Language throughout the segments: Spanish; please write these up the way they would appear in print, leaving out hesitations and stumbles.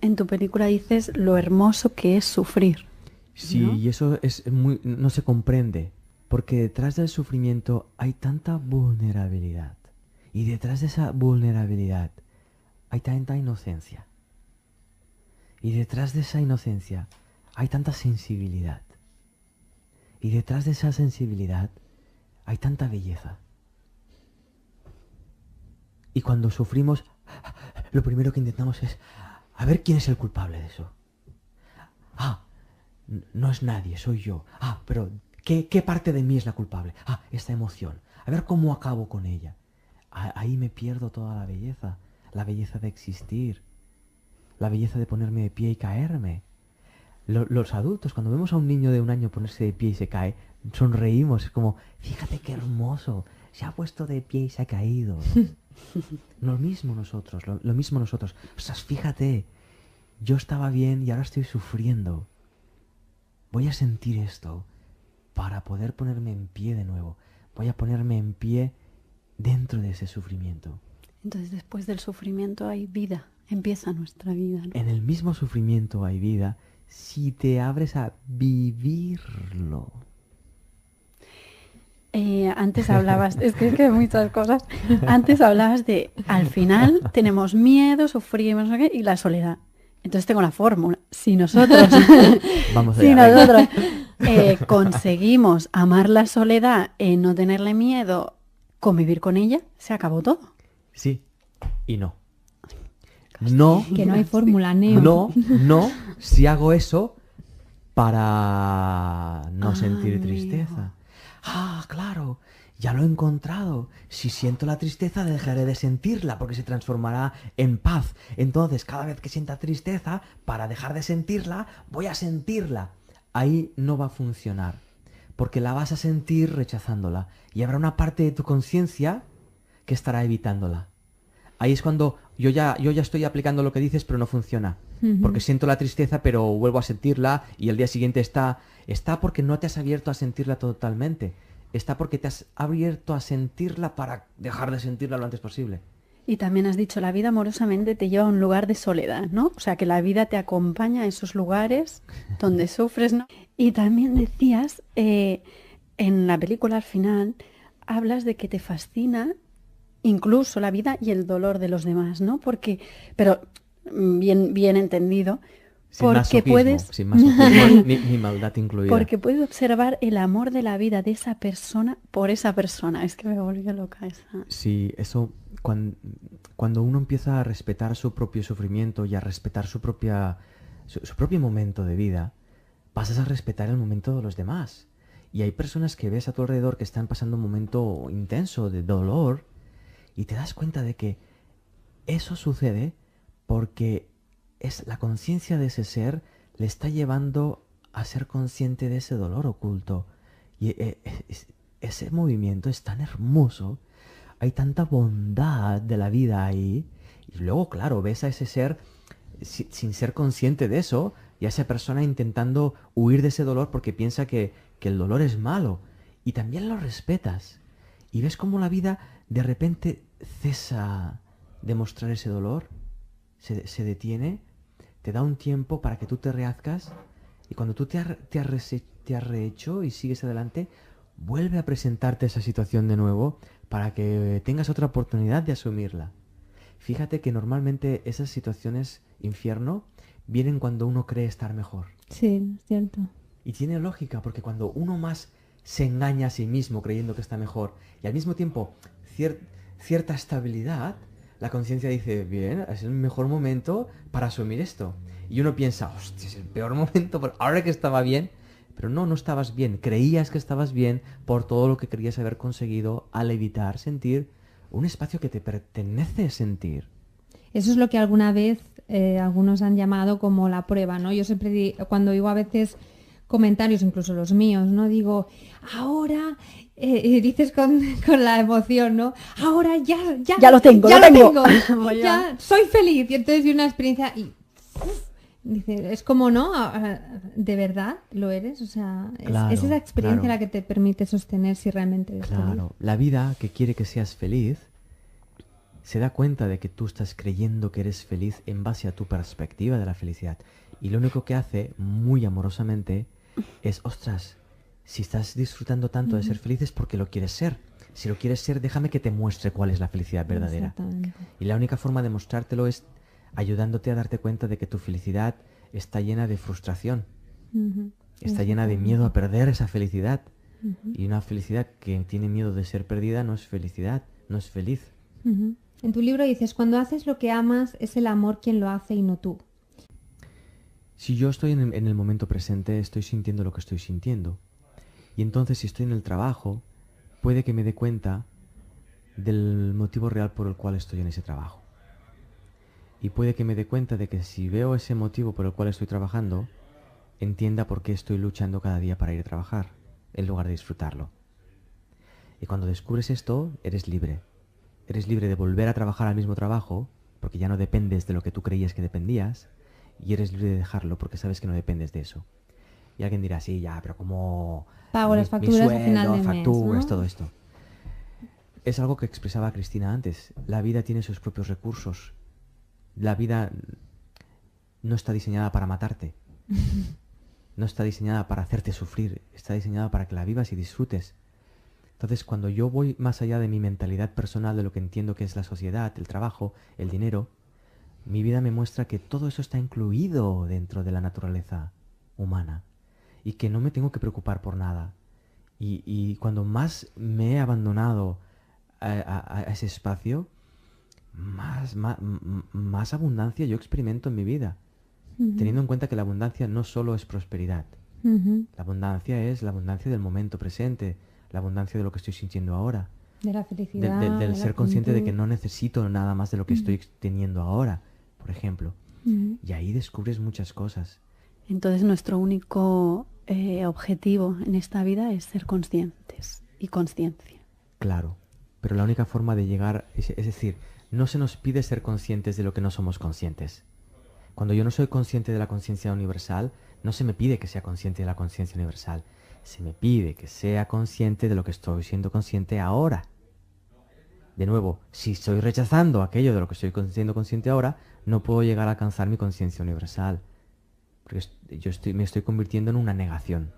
en tu película dices lo hermoso que es sufrir. Sí, ¿no? y eso no se comprende, porque detrás del sufrimiento hay tanta vulnerabilidad. Y detrás de esa vulnerabilidad hay tanta inocencia. Y detrás de esa inocencia hay tanta sensibilidad. Y detrás de esa sensibilidad hay tanta belleza. Y cuando sufrimos, lo primero que intentamos es a ver quién es el culpable de eso. Ah, no es nadie, soy yo. Ah, pero ¿qué parte de mí es la culpable? Ah, esta emoción. A ver cómo acabo con ella. Ahí me pierdo toda la belleza de existir, la belleza de ponerme de pie y caerme. Los adultos, cuando vemos a un niño de 1 año ponerse de pie y se cae, sonreímos, es como, fíjate qué hermoso, se ha puesto de pie y se ha caído. Lo mismo nosotros, lo mismo nosotros. Ostras, fíjate, yo estaba bien y ahora estoy sufriendo. Voy a sentir esto para poder ponerme en pie de nuevo. Voy a ponerme en pie dentro de ese sufrimiento. Entonces después del sufrimiento hay vida, empieza nuestra vida, ¿no? En el mismo sufrimiento hay vida si te abres a vivirlo. Antes hablabas, es que hay muchas cosas. Antes hablabas de, al final tenemos miedo, sufrimos, no sé qué, y la soledad. Entonces tengo la fórmula. Si nosotros, Vamos si allá, nosotros conseguimos amar la soledad, no tenerle miedo, convivir con ella, se acabó todo. Sí y no. No, Que no hay fórmula, Neo. no, si hago eso para no sentir amigo. tristeza. Ah, claro, ya lo he encontrado. Si siento la tristeza, dejaré de sentirla porque se transformará en paz. Entonces, cada vez que sienta tristeza, para dejar de sentirla, voy a sentirla. Ahí no va a funcionar, porque la vas a sentir rechazándola. Y habrá una parte de tu conciencia que estará evitándola. Ahí es cuando yo ya estoy aplicando lo que dices, pero no funciona. Porque siento la tristeza, pero vuelvo a sentirla y el día siguiente está porque no te has abierto a sentirla totalmente. Está porque te has abierto a sentirla para dejar de sentirla lo antes posible. Y también has dicho, la vida amorosamente te lleva a un lugar de soledad, ¿no? O sea, que la vida te acompaña a esos lugares donde sufres, ¿no? Y también decías, en la película al final, hablas de que te fascina incluso la vida y el dolor de los demás, ¿no? Porque, pero bien entendido, porque puedes, sin masoquismo ni maldad incluida. porque puedes observar el amor de la vida de esa persona por esa persona. Es que me volvió loca esa. Sí, eso, cuando uno empieza a respetar su propio sufrimiento y a respetar su propio momento de vida, pasas a respetar el momento de los demás. Y hay personas que ves a tu alrededor que están pasando un momento intenso de dolor y te das cuenta de que eso sucede porque es la conciencia de ese ser le está llevando a ser consciente de ese dolor oculto. Y ese movimiento es tan hermoso, hay tanta bondad de la vida ahí. Y luego, claro, ves a ese ser sin ser consciente de eso y a esa persona intentando huir de ese dolor porque piensa que el dolor es malo. Y también lo respetas. Y ves cómo la vida de repente cesa de mostrar ese dolor, se detiene, te da un tiempo para que tú te rehazcas y cuando tú te has rehecho y sigues adelante, vuelve a presentarte esa situación de nuevo para que tengas otra oportunidad de asumirla. Fíjate que normalmente esas situaciones infierno vienen cuando uno cree estar mejor. Sí, es cierto. Y tiene lógica, porque cuando uno más se engaña a sí mismo creyendo que está mejor y al mismo tiempo cierta estabilidad, la conciencia dice, bien, es el mejor momento para asumir esto. Y uno piensa, hostia, es el peor momento, ahora que estaba bien. Pero no estabas bien. Creías que estabas bien por todo lo que querías haber conseguido al evitar sentir un espacio que te pertenece sentir. Eso es lo que alguna vez algunos han llamado como la prueba, ¿no? Yo siempre cuando digo a veces comentarios, incluso los míos, ¿no? Digo, ahora, dices con la emoción, ¿no? Ahora ya lo tengo, ya lo tengo, Voy a- ya soy feliz. Y entonces vi una experiencia y dice, es como, ¿no? ¿De verdad lo eres? O sea, Claro, es esa experiencia claro. la que te permite sostener si realmente eres feliz. Claro, la vida que quiere que seas feliz se da cuenta de que tú estás creyendo que eres feliz en base a tu perspectiva de la felicidad. Y lo único que hace, muy amorosamente, es, ostras, si estás disfrutando tanto de ser feliz es porque lo quieres ser. Si lo quieres ser, déjame que te muestre cuál es la felicidad verdadera. Exactamente. Y la única forma de mostrártelo es ayudándote a darte cuenta de que tu felicidad está llena de frustración. Está llena de miedo a perder esa felicidad. Y una felicidad que tiene miedo de ser perdida no es felicidad, no es feliz. En tu libro dices, cuando haces lo que amas, es el amor quien lo hace y no tú. Si yo estoy en el momento presente, estoy sintiendo lo que estoy sintiendo. Y entonces si estoy en el trabajo, puede que me dé cuenta del motivo real por el cual estoy en ese trabajo. Y puede que me dé cuenta de que si veo ese motivo por el cual estoy trabajando, entienda por qué estoy luchando cada día para ir a trabajar, en lugar de disfrutarlo. Y cuando descubres esto, eres libre. Eres libre de volver a trabajar al mismo trabajo, porque ya no dependes de lo que tú creías que dependías, y eres libre de dejarlo porque sabes que no dependes de eso. Y alguien dirá, sí, ya, pero ¿cómo Pago las facturas sueldo, al final de mes, facturas, ¿no? todo esto? Es algo que expresaba Cristina antes. La vida tiene sus propios recursos. La vida no está diseñada para matarte. No está diseñada para hacerte sufrir. Está diseñada para que la vivas y disfrutes. Entonces, cuando yo voy más allá de mi mentalidad personal, de lo que entiendo que es la sociedad, el trabajo, el dinero, mi vida me muestra que todo eso está incluido dentro de la naturaleza humana y que no me tengo que preocupar por nada. Y cuando más me he abandonado a ese espacio, más abundancia yo experimento en mi vida, teniendo en cuenta que la abundancia no solo es prosperidad. La abundancia es la abundancia del momento presente, la abundancia de lo que estoy sintiendo ahora, De la felicidad. del de la ser consciente de que plenitud. no necesito nada más de lo que estoy teniendo ahora, por ejemplo. Y ahí descubres muchas cosas. Entonces nuestro único objetivo en esta vida es ser conscientes y conciencia. Claro, pero la única forma de llegar, es decir, no se nos pide ser conscientes de lo que no somos conscientes. Cuando yo no soy consciente de la conciencia universal, no se me pide que sea consciente de la conciencia universal. Se me pide que sea consciente de lo que estoy siendo consciente ahora. De nuevo, si estoy rechazando aquello de lo que estoy siendo consciente ahora, no puedo llegar a alcanzar mi conciencia universal. Porque me estoy convirtiendo en una negación.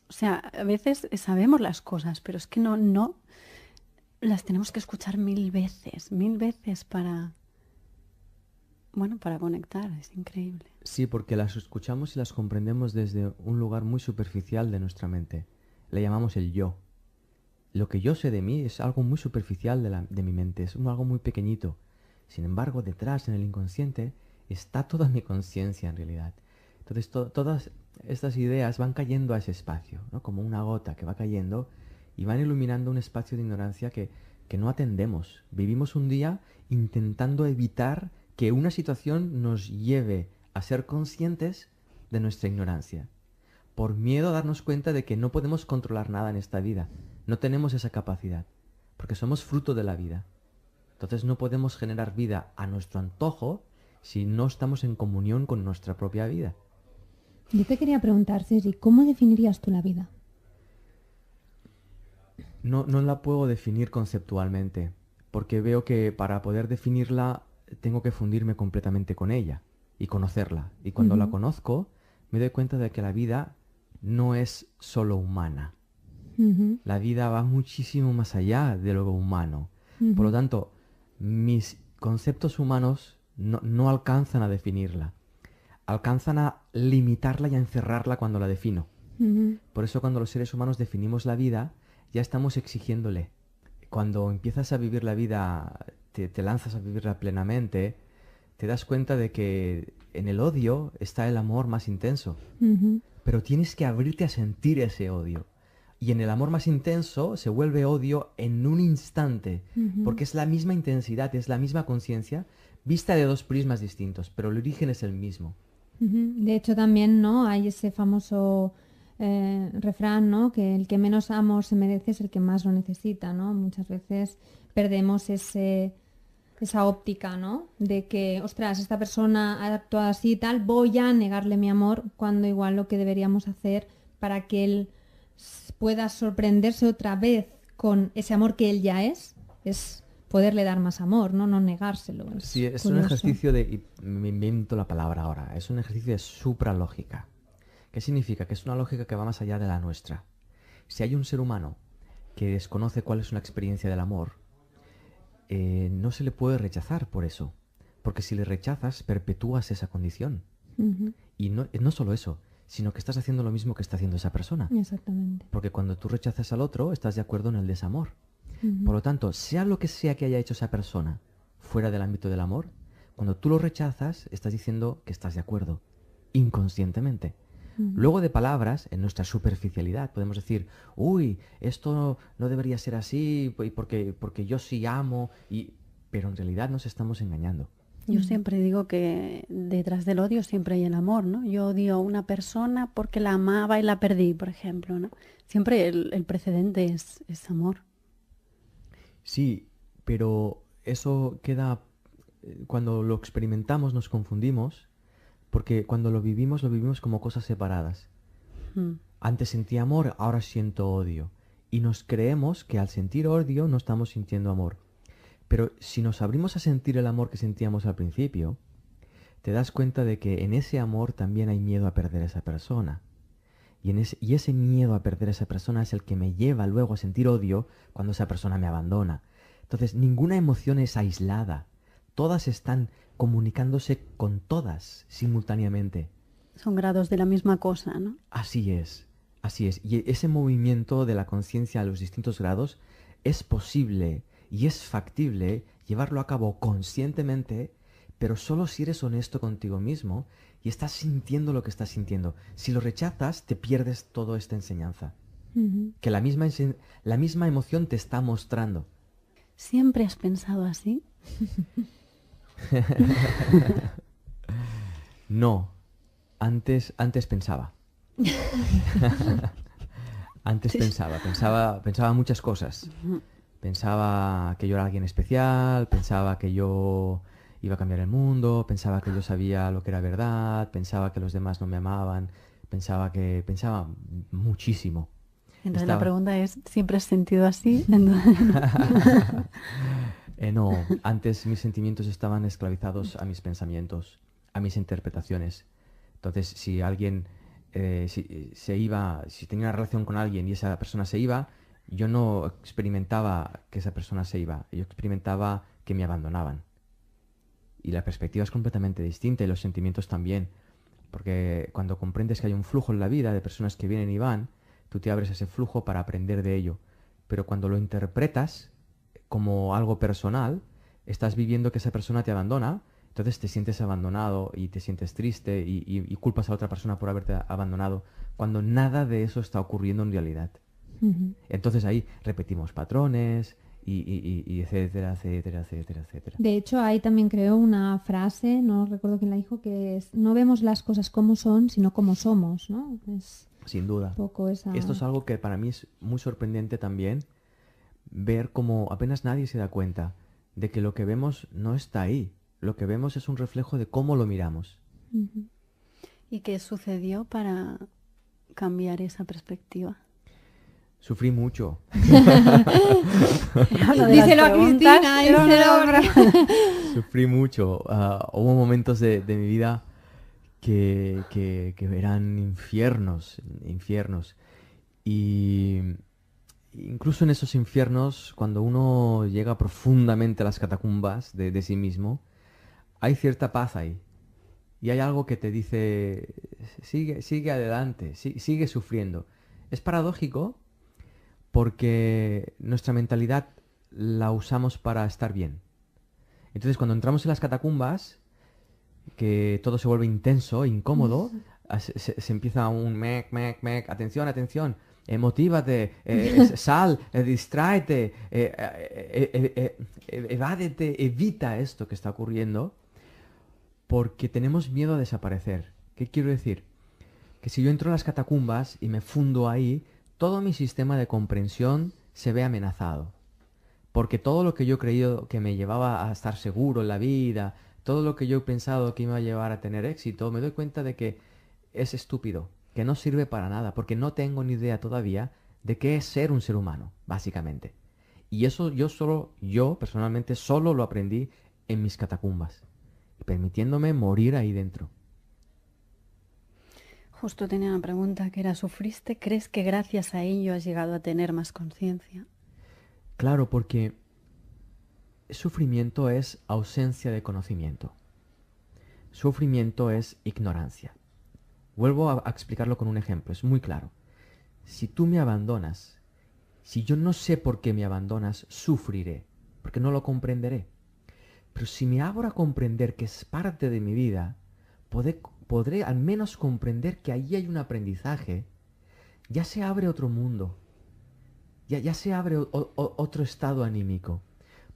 O sea, a veces sabemos las cosas, pero es que no las tenemos que escuchar mil veces para, bueno, para conectar. Es increíble. Sí, porque las escuchamos y las comprendemos desde un lugar muy superficial de nuestra mente. Le llamamos el yo. Lo que yo sé de mí es algo muy superficial de mi mente, es algo muy pequeñito. Sin embargo, detrás, en el inconsciente, está toda mi conciencia en realidad. Entonces, todas estas ideas van cayendo a ese espacio, ¿no? Como una gota que va cayendo y van iluminando un espacio de ignorancia que no atendemos. Vivimos un día intentando evitar que una situación nos lleve a ser conscientes de nuestra ignorancia, por miedo a darnos cuenta de que no podemos controlar nada en esta vida. No tenemos esa capacidad, porque somos fruto de la vida. Entonces no podemos generar vida a nuestro antojo si no estamos en comunión con nuestra propia vida. Yo te quería preguntar, Sergi, ¿cómo definirías tú la vida? No la puedo definir conceptualmente, porque veo que para poder definirla tengo que fundirme completamente con ella y conocerla. Y cuando la conozco, me doy cuenta de que la vida no es solo humana. La vida va muchísimo más allá de lo humano. Por lo tanto, mis conceptos humanos no alcanzan a definirla. Alcanzan a limitarla y a encerrarla cuando la defino. Por eso cuando los seres humanos definimos la vida, ya estamos exigiéndole. Cuando empiezas a vivir la vida, te lanzas a vivirla plenamente, te das cuenta de que en el odio está el amor más intenso. Pero tienes que abrirte a sentir ese odio. Y en el amor más intenso se vuelve odio en un instante, porque es la misma intensidad, es la misma conciencia, vista de dos prismas distintos, pero el origen es el mismo. De hecho también, ¿no? Hay ese famoso refrán, ¿no? Que el que menos amor se merece es el que más lo necesita, ¿no? Muchas veces perdemos esa óptica, ¿no? De que, ostras, esta persona ha actuado así y tal, voy a negarle mi amor, cuando igual lo que deberíamos hacer para que él pueda sorprenderse otra vez con ese amor que él ya es poderle dar más amor, ¿no? No negárselo. Sí, es un curioso. ejercicio de, y me invento la palabra ahora, es un ejercicio de supralógica. ¿Qué significa? Que es una lógica que va más allá de la nuestra. Si hay un ser humano que desconoce cuál es una experiencia del amor, no se le puede rechazar por eso. Porque si le rechazas, perpetúas esa condición. Ujú, Y no solo eso, sino que estás haciendo lo mismo que está haciendo esa persona. exactamente. Porque cuando tú rechazas al otro, estás de acuerdo en el desamor. Ujú. Por lo tanto, sea lo que sea que haya hecho esa persona fuera del ámbito del amor, cuando tú lo rechazas, estás diciendo que estás de acuerdo, inconscientemente. Ujú. Luego de palabras, en nuestra superficialidad, podemos decir, uy, esto no debería ser así, porque yo sí amo, pero en realidad nos estamos engañando. Yo siempre digo que detrás del odio siempre hay el amor, ¿no? Yo odio a una persona porque la amaba y la perdí, por ejemplo, ¿no? Siempre el precedente es amor. Sí, pero eso queda, cuando lo experimentamos nos confundimos, porque cuando lo vivimos como cosas separadas. Mm. Antes sentía amor, ahora siento odio. Y nos creemos que al sentir odio no estamos sintiendo amor. Pero si nos abrimos a sentir el amor que sentíamos al principio, te das cuenta de que en ese amor también hay miedo a perder a esa persona. Y ese miedo a perder a esa persona es el que me lleva luego a sentir odio cuando esa persona me abandona. Entonces, ninguna emoción es aislada. Todas están comunicándose con todas simultáneamente. Son grados de la misma cosa, ¿no? Así es, así es. Y ese movimiento de la conciencia a los distintos grados es posible y es factible llevarlo a cabo conscientemente, pero solo si eres honesto contigo mismo y estás sintiendo lo que estás sintiendo. Si lo rechazas, te pierdes toda esta enseñanza, Ujú. que la misma emoción te está mostrando. ¿Siempre has pensado así? No, antes pensaba. Antes pensaba muchas cosas. Pensaba que yo era alguien especial, pensaba que yo iba a cambiar el mundo, pensaba que yo sabía lo que era verdad, pensaba que los demás no me amaban, pensaba muchísimo. Entonces la Estaba- pregunta es, ¿siempre has sentido así? Entonces, No, antes mis sentimientos estaban esclavizados a mis pensamientos, a mis interpretaciones. Entonces, si alguien si tenía una relación con alguien y esa persona se iba, yo no experimentaba que esa persona se iba, yo experimentaba que me abandonaban. Y la perspectiva es completamente distinta y los sentimientos también. Porque cuando comprendes que hay un flujo en la vida de personas que vienen y van, tú te abres a ese flujo para aprender de ello. Pero cuando lo interpretas como algo personal, estás viviendo que esa persona te abandona, entonces te sientes abandonado y te sientes triste y culpas a otra persona por haberte abandonado, cuando nada de eso está ocurriendo en realidad. Ujú. Entonces ahí repetimos patrones y etcétera, etcétera, etcétera, etcétera. De hecho, hay también creo una frase, no recuerdo quién la dijo, que es, no vemos las cosas como son, sino como somos, ¿no? Es Sin duda. un poco esa... Esto es algo que para mí es muy sorprendente también, ver cómo apenas nadie se da cuenta de que lo que vemos no está ahí. Lo que vemos es un reflejo de cómo lo miramos. Ujú. ¿y qué sucedió para cambiar esa perspectiva? Sufrí mucho. Díselo a Cristina, díselo. Sufrí mucho. Hubo momentos de mi vida que eran infiernos, infiernos. Y incluso en esos infiernos, cuando uno llega profundamente a las catacumbas de sí mismo, hay cierta paz ahí. Y hay algo que te dice, sigue adelante, sigue sufriendo. Es paradójico porque nuestra mentalidad la usamos para estar bien. Entonces, cuando entramos en las catacumbas, que todo se vuelve intenso, incómodo, se empieza un mec, mec, mec, atención, atención, motívate, sal, distráete, evádete, evita esto que está ocurriendo, porque tenemos miedo a desaparecer. ¿Qué quiero decir? Que si yo entro en las catacumbas y me fundo ahí, todo mi sistema de comprensión se ve amenazado. Porque todo lo que yo he creído que me llevaba a estar seguro en la vida, todo lo que yo he pensado que iba a llevar a tener éxito, me doy cuenta de que es estúpido, que no sirve para nada, porque no tengo ni idea todavía de qué es ser un ser humano, básicamente. Y eso yo personalmente solo lo aprendí en mis catacumbas, permitiéndome morir ahí dentro. Justo tenía una pregunta que era, ¿sufriste? ¿Crees que gracias a ello has llegado a tener más conciencia? Claro, porque sufrimiento es ausencia de conocimiento. Sufrimiento es ignorancia. Vuelvo a explicarlo con un ejemplo, es muy claro. Si tú me abandonas, si yo no sé por qué me abandonas, sufriré, porque no lo comprenderé. Pero si me abro a comprender que es parte de mi vida, podré al menos comprender que ahí hay un aprendizaje. Ya se abre otro mundo, ya se abre otro estado anímico.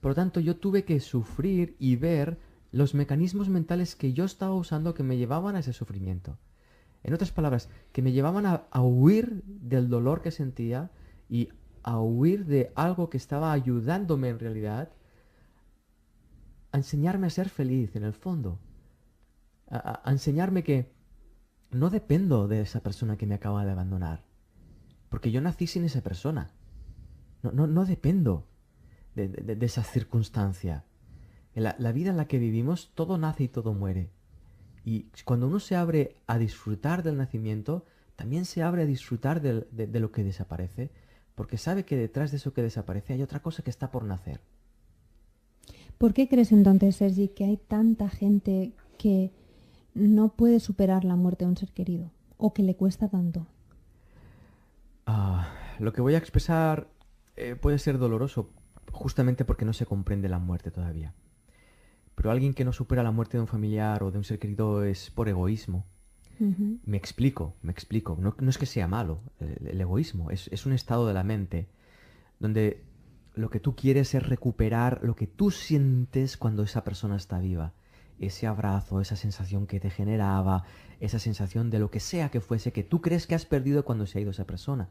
Por lo tanto, yo tuve que sufrir y ver los mecanismos mentales que yo estaba usando que me llevaban a ese sufrimiento. En otras palabras, que me llevaban a huir del dolor que sentía y a huir de algo que estaba ayudándome en realidad a enseñarme a ser feliz en el fondo. A enseñarme que no dependo de esa persona que me acaba de abandonar. Porque yo nací sin esa persona. No dependo de esa circunstancia. En la vida en la que vivimos, todo nace y todo muere. Y cuando uno se abre a disfrutar del nacimiento, también se abre a disfrutar de lo que desaparece, porque sabe que detrás de eso que desaparece hay otra cosa que está por nacer. ¿Por qué crees entonces, Sergi, que hay tanta gente que no puede superar la muerte de un ser querido o que le cuesta tanto? Lo que voy a expresar puede ser doloroso justamente porque no se comprende la muerte todavía. Pero alguien que no supera la muerte de un familiar o de un ser querido es por egoísmo. Ujú. Me explico. No es que sea malo. El egoísmo es un estado de la mente donde lo que tú quieres es recuperar lo que tú sientes cuando esa persona está viva. Ese abrazo, esa sensación que te generaba, esa sensación de lo que sea que fuese que tú crees que has perdido cuando se ha ido esa persona.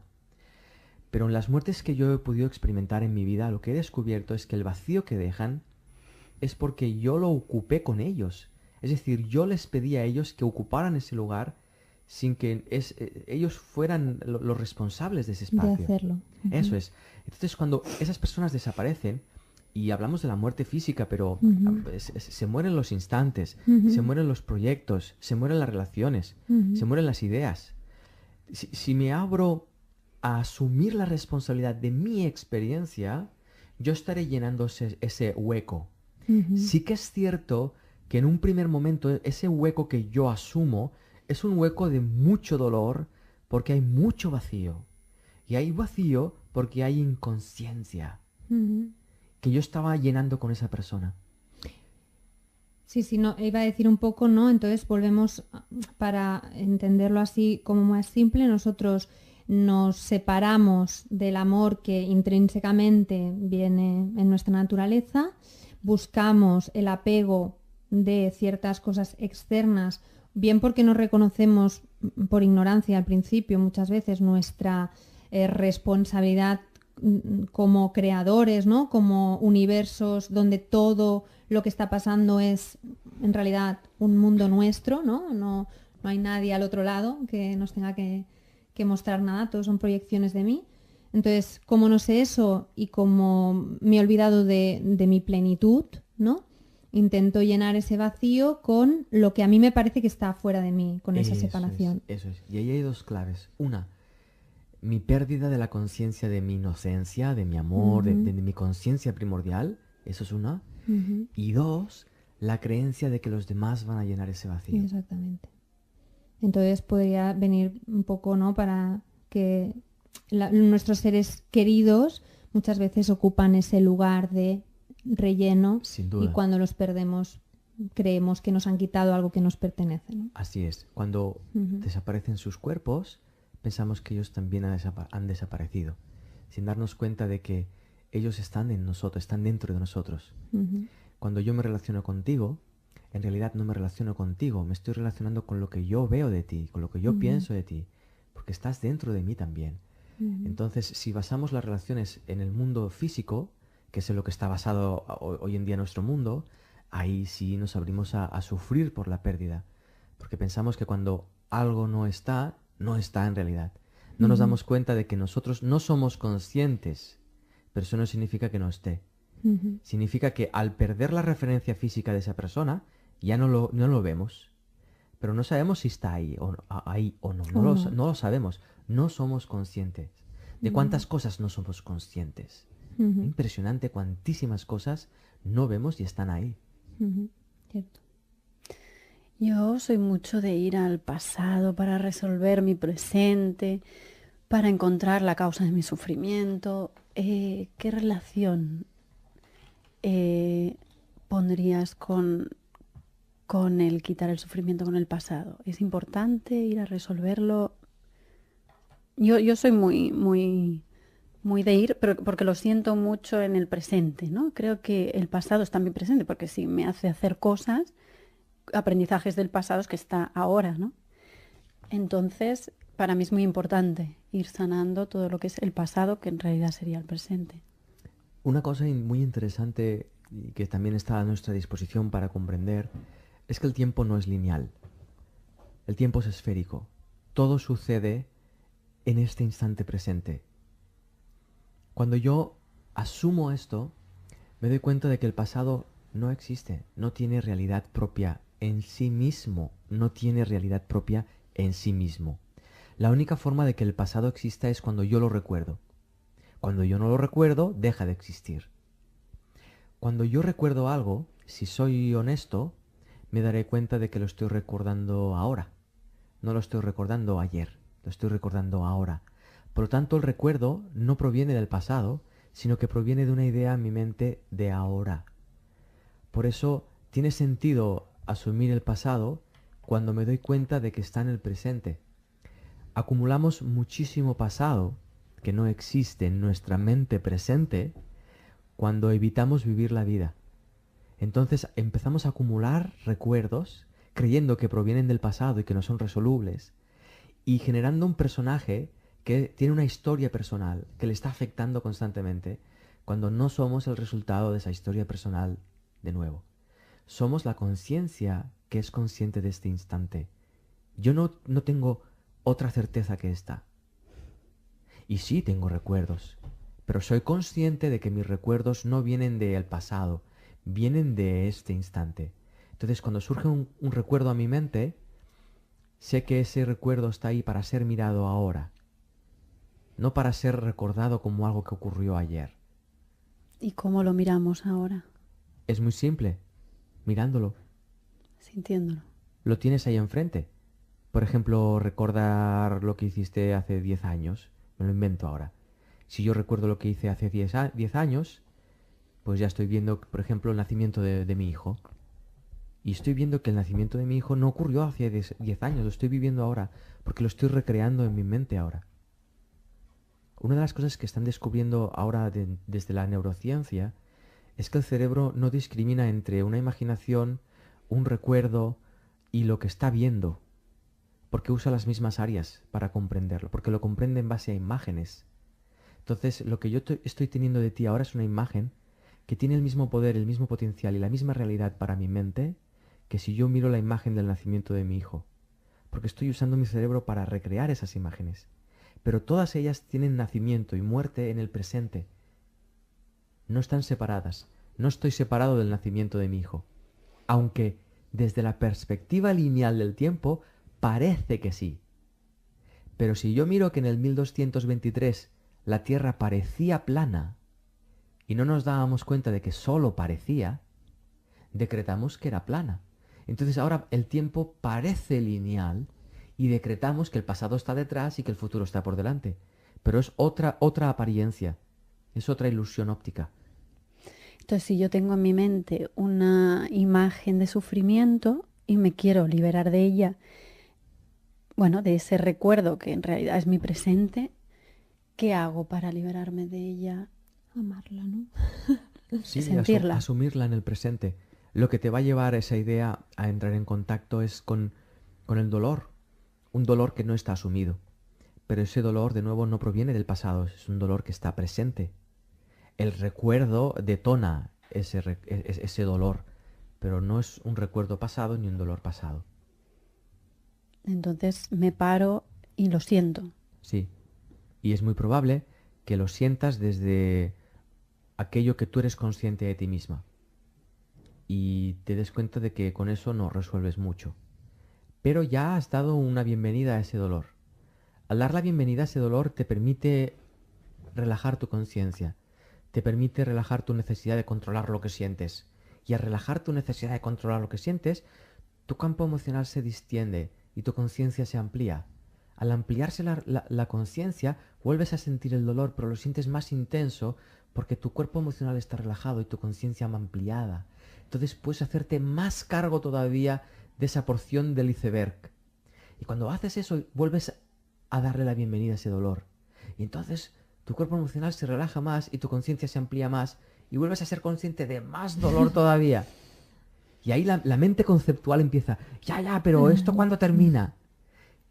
Pero en las muertes que yo he podido experimentar en mi vida, lo que he descubierto es que el vacío que dejan es porque yo lo ocupé con ellos. Es decir, yo les pedí a ellos que ocuparan ese lugar sin que ellos fueran los responsables de ese De espacio. hacerlo. Ujú. Eso es. Entonces, cuando esas personas desaparecen, y hablamos de la muerte física, pero Ujú. se mueren los instantes, Ujú. se mueren los proyectos, se mueren las relaciones, Ujú. se mueren las ideas. Si me abro a asumir la responsabilidad de mi experiencia, yo estaré llenando ese hueco. Ujú. Sí que es cierto que en un primer momento ese hueco que yo asumo es un hueco de mucho dolor porque hay mucho vacío. Y hay vacío porque hay inconsciencia Ujú. que yo estaba llenando con esa persona. Sí, no, iba a decir un poco, ¿no? Entonces volvemos, para entenderlo así como más simple, nosotros nos separamos del amor que intrínsecamente viene en nuestra naturaleza, buscamos el apego de ciertas cosas externas, bien porque no reconocemos por ignorancia al principio muchas veces nuestra responsabilidad como creadores, ¿no? Como universos donde todo lo que está pasando es en realidad un mundo nuestro, ¿no? No hay nadie al otro lado que nos tenga que mostrar nada, todos son proyecciones de mí. Entonces, como no sé eso y como me he olvidado de mi plenitud, ¿no? Intento llenar ese vacío con lo que a mí me parece que está fuera de mí, con esa separación. Eso es. Y ahí hay dos claves. Una, mi pérdida de la conciencia de mi inocencia, de mi amor, de mi conciencia primordial. Eso es una. Ujú. Y dos, la creencia de que los demás van a llenar ese vacío. Exactamente. Entonces podría venir un poco, ¿no? Para que nuestros seres queridos muchas veces ocupan ese lugar de relleno Sin duda. y cuando los perdemos creemos que nos han quitado algo que nos pertenece, ¿no? Así es. Cuando desaparecen sus cuerpos, pensamos que ellos también han desaparecido, sin darnos cuenta de que ellos están en nosotros, están dentro de nosotros. Ujú. Cuando yo me relaciono contigo, en realidad no me relaciono contigo, me estoy relacionando con lo que yo veo de ti, con lo que yo pienso de ti, porque estás dentro de mí también. Entonces, si basamos las relaciones en el mundo físico, que es en lo que está basado hoy en día nuestro mundo, ahí sí nos abrimos a sufrir por la pérdida, porque pensamos que cuando algo no está en realidad. No nos damos cuenta de que nosotros no somos conscientes pero eso no significa que no esté. Ujú. Significa que al perder la referencia física de esa persona, ya no lo vemos. Pero no sabemos si está ahí o no. O no. No lo sabemos. No somos conscientes. ¿De cuántas cosas no somos conscientes? Ujú. Impresionante, cuantísimas cosas no vemos y están ahí. Ujú. Cierto. Yo soy mucho de ir al pasado para resolver mi presente, para encontrar la causa de mi sufrimiento. ¿Qué relación pondrías con el quitar el sufrimiento con el pasado? ¿Es importante ir a resolverlo? Yo soy muy de ir, pero porque lo siento mucho en el presente, ¿no? Creo que el pasado está en mi presente, porque si me hace hacer cosas, aprendizajes del pasado es que está ahora, ¿no? Entonces, para mí es muy importante ir sanando todo lo que es el pasado, que en realidad sería el presente. Una cosa muy interesante y que también está a nuestra disposición para comprender es que el tiempo no es lineal. El tiempo es esférico. Todo sucede en este instante presente. Cuando yo asumo esto, me doy cuenta de que el pasado no existe, no tiene realidad propia en sí mismo, no tiene realidad propia en sí mismo. La única forma de que el pasado exista es cuando yo lo recuerdo. Cuando yo no lo recuerdo, deja de existir. Cuando yo recuerdo algo, si soy honesto, me daré cuenta de que lo estoy recordando ahora. No lo estoy recordando ayer, lo estoy recordando ahora. Por lo tanto, el recuerdo no proviene del pasado, sino que proviene de una idea en mi mente de ahora. Por eso tiene sentido asumir el pasado cuando me doy cuenta de que está en el presente. Acumulamos muchísimo pasado que no existe en nuestra mente presente cuando evitamos vivir la vida. Entonces empezamos a acumular recuerdos creyendo que provienen del pasado y que no son resolubles y generando un personaje que tiene una historia personal que le está afectando constantemente cuando no somos el resultado de esa historia personal de nuevo. Somos la conciencia que es consciente de este instante. Yo no tengo otra certeza que esta. Y sí tengo recuerdos, pero soy consciente de que mis recuerdos no vienen del pasado, vienen de este instante. Entonces cuando surge un recuerdo a mi mente, sé que ese recuerdo está ahí para ser mirado ahora, no para ser recordado como algo que ocurrió ayer. ¿Y cómo lo miramos ahora? Es muy simple, mirándolo. Sintiéndolo. Lo tienes ahí enfrente. Por ejemplo, recordar lo que hiciste hace 10 años. Me lo invento ahora. Si yo recuerdo lo que hice hace 10 años, pues ya estoy viendo, por ejemplo, el nacimiento de mi hijo. Y estoy viendo que el nacimiento de mi hijo no ocurrió hace 10 años, lo estoy viviendo ahora, porque lo estoy recreando en mi mente ahora. Una de las cosas que están descubriendo ahora desde la neurociencia es que el cerebro no discrimina entre una imaginación, un recuerdo y lo que está viendo, porque usa las mismas áreas para comprenderlo, porque lo comprende en base a imágenes. Entonces, lo que yo estoy teniendo de ti ahora es una imagen que tiene el mismo poder, el mismo potencial y la misma realidad para mi mente que si yo miro la imagen del nacimiento de mi hijo, porque estoy usando mi cerebro para recrear esas imágenes. Pero todas ellas tienen nacimiento y muerte en el presente. No están separadas. No estoy separado del nacimiento de mi hijo. Aunque desde la perspectiva lineal del tiempo parece que sí. Pero si yo miro que en el 1223 la Tierra parecía plana y no nos dábamos cuenta de que solo parecía, decretamos que era plana. Entonces ahora el tiempo parece lineal y decretamos que el pasado está detrás y que el futuro está por delante. Pero es otra apariencia, es otra ilusión óptica. Entonces, si yo tengo en mi mente una imagen de sufrimiento y me quiero liberar de ella, bueno, de ese recuerdo que en realidad es mi presente, ¿qué hago para liberarme de ella? Amarla, ¿no? Sí, Sentirla. asumirla en el presente. Lo que te va a llevar esa idea a entrar en contacto es con el dolor. Un dolor que no está asumido. Pero ese dolor, de nuevo, no proviene del pasado, es un dolor que está presente. El recuerdo detona ese dolor, pero no es un recuerdo pasado ni un dolor pasado. Entonces me paro y lo siento. Sí. Y es muy probable que lo sientas desde aquello que tú eres consciente de ti misma. Y te des cuenta de que con eso no resuelves mucho. Pero ya has dado una bienvenida a ese dolor. Al dar la bienvenida a ese dolor te permite relajar tu conciencia, te permite relajar tu necesidad de controlar lo que sientes. Y al relajar tu necesidad de controlar lo que sientes, tu campo emocional se distiende y tu conciencia se amplía. Al ampliarse la conciencia, vuelves a sentir el dolor, pero lo sientes más intenso porque tu cuerpo emocional está relajado y tu conciencia ampliada. Entonces puedes hacerte más cargo todavía de esa porción del iceberg. Y cuando haces eso, vuelves a darle la bienvenida a ese dolor. Y entonces tu cuerpo emocional se relaja más y tu conciencia se amplía más y vuelves a ser consciente de más dolor todavía. Y ahí la mente conceptual empieza, ya, pero ¿esto cuándo termina?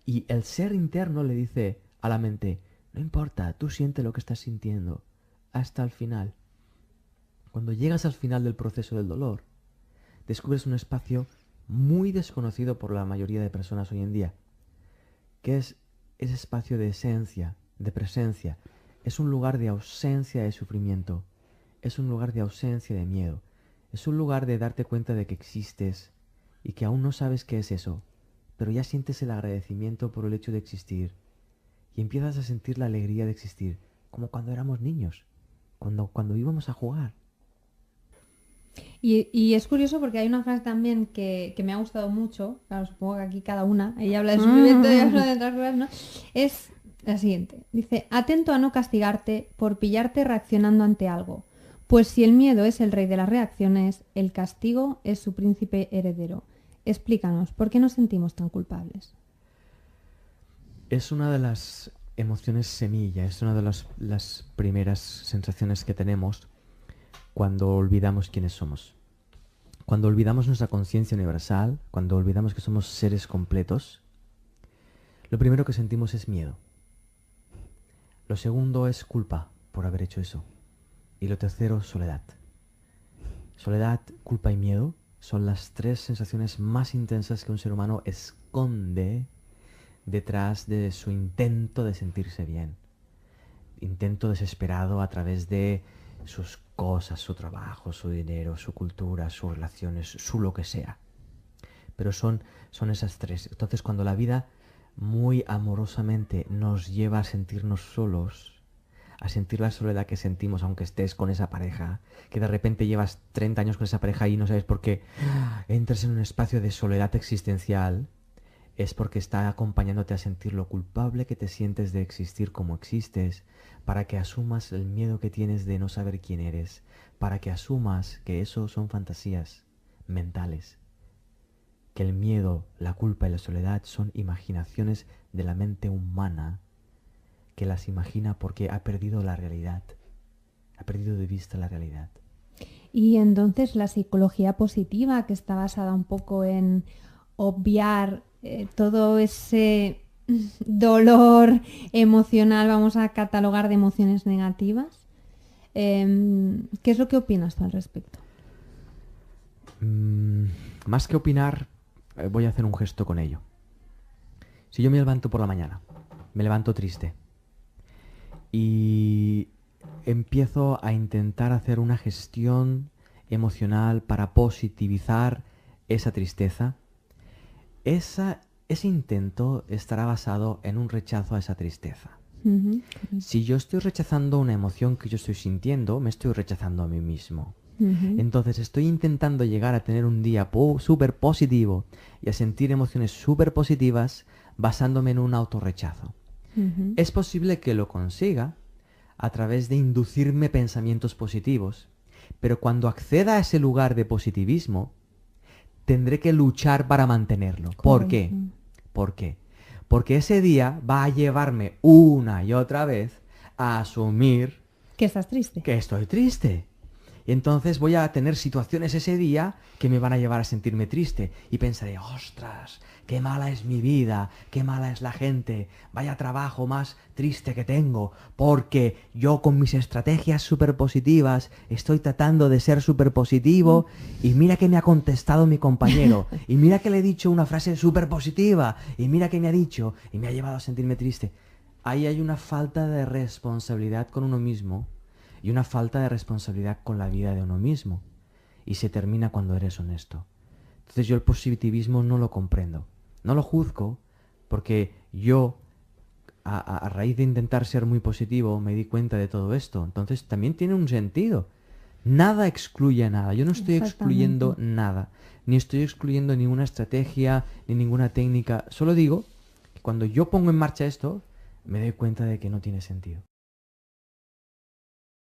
Y el ser interno le dice a la mente, no importa, tú siente lo que estás sintiendo hasta el final. Cuando llegas al final del proceso del dolor, descubres un espacio muy desconocido por la mayoría de personas hoy en día, que es ese espacio de esencia, de presencia. Es un lugar de ausencia de sufrimiento, es un lugar de ausencia de miedo, es un lugar de darte cuenta de que existes y que aún no sabes qué es eso, pero ya sientes el agradecimiento por el hecho de existir y empiezas a sentir la alegría de existir, como cuando éramos niños, cuando íbamos a jugar. Y es curioso porque hay una frase también que me ha gustado mucho, claro, supongo que aquí cada una, ella habla de sufrimiento y habla de otras cosas, ¿no? Es la siguiente, dice, atento a no castigarte por pillarte reaccionando ante algo, pues si el miedo es el rey de las reacciones, el castigo es su príncipe heredero. Explícanos, ¿por qué nos sentimos tan culpables? Es una de las emociones semilla, es una de las primeras sensaciones que tenemos cuando olvidamos quiénes somos. Cuando olvidamos nuestra conciencia universal, cuando olvidamos que somos seres completos, lo primero que sentimos es miedo. Lo segundo es culpa por haber hecho eso. Y lo tercero, soledad. Soledad, culpa y miedo son las tres sensaciones más intensas que un ser humano esconde detrás de su intento de sentirse bien. Intento desesperado a través de sus cosas, su trabajo, su dinero, su cultura, sus relaciones, su lo que sea. Pero son esas tres. Entonces, cuando la vida muy amorosamente nos lleva a sentirnos solos, a sentir la soledad que sentimos aunque estés con esa pareja, que de repente llevas 30 años con esa pareja y no sabes por qué entras en un espacio de soledad existencial, es porque está acompañándote a sentir lo culpable que te sientes de existir como existes, para que asumas el miedo que tienes de no saber quién eres, para que asumas que eso son fantasías mentales, que el miedo, la culpa y la soledad son imaginaciones de la mente humana que las imagina porque ha perdido la realidad, ha perdido de vista la realidad. Y entonces la psicología positiva, que está basada un poco en obviar todo ese dolor emocional, vamos a catalogar de emociones negativas, ¿qué es lo que opinas tú al respecto? Más que opinar, voy a hacer un gesto con ello. Si yo me levanto por la mañana, me levanto triste y empiezo a intentar hacer una gestión emocional para positivizar esa tristeza, ese intento estará basado en un rechazo a esa tristeza. Si yo estoy rechazando una emoción que yo estoy sintiendo, me estoy rechazando a mí mismo. Entonces estoy intentando llegar a tener un día súper positivo y a sentir emociones súper positivas basándome en un autorrechazo. Es posible que lo consiga a través de inducirme pensamientos positivos, pero cuando acceda a ese lugar de positivismo, tendré que luchar para mantenerlo. ¿Por qué? ¿Por qué? Porque ese día va a llevarme una y otra vez a asumir que estás triste. Que estoy triste. Y entonces voy a tener situaciones ese día que me van a llevar a sentirme triste. Y pensaré, ostras, qué mala es mi vida, qué mala es la gente, vaya trabajo más triste que tengo, porque yo con mis estrategias súper positivas estoy tratando de ser súper positivo y mira que me ha contestado mi compañero, y mira que le he dicho una frase súper positiva, y mira que me ha dicho, y me ha llevado a sentirme triste. Ahí hay una falta de responsabilidad con uno mismo, y una falta de responsabilidad con la vida de uno mismo. Y se termina cuando eres honesto. Entonces yo el positivismo no lo comprendo. No lo juzgo porque yo, a raíz de intentar ser muy positivo, me di cuenta de todo esto. Entonces también tiene un sentido. Nada excluye a nada. Yo no estoy excluyendo nada. Ni estoy excluyendo ninguna estrategia, ni ninguna técnica. Solo digo que cuando yo pongo en marcha esto, me doy cuenta de que no tiene sentido.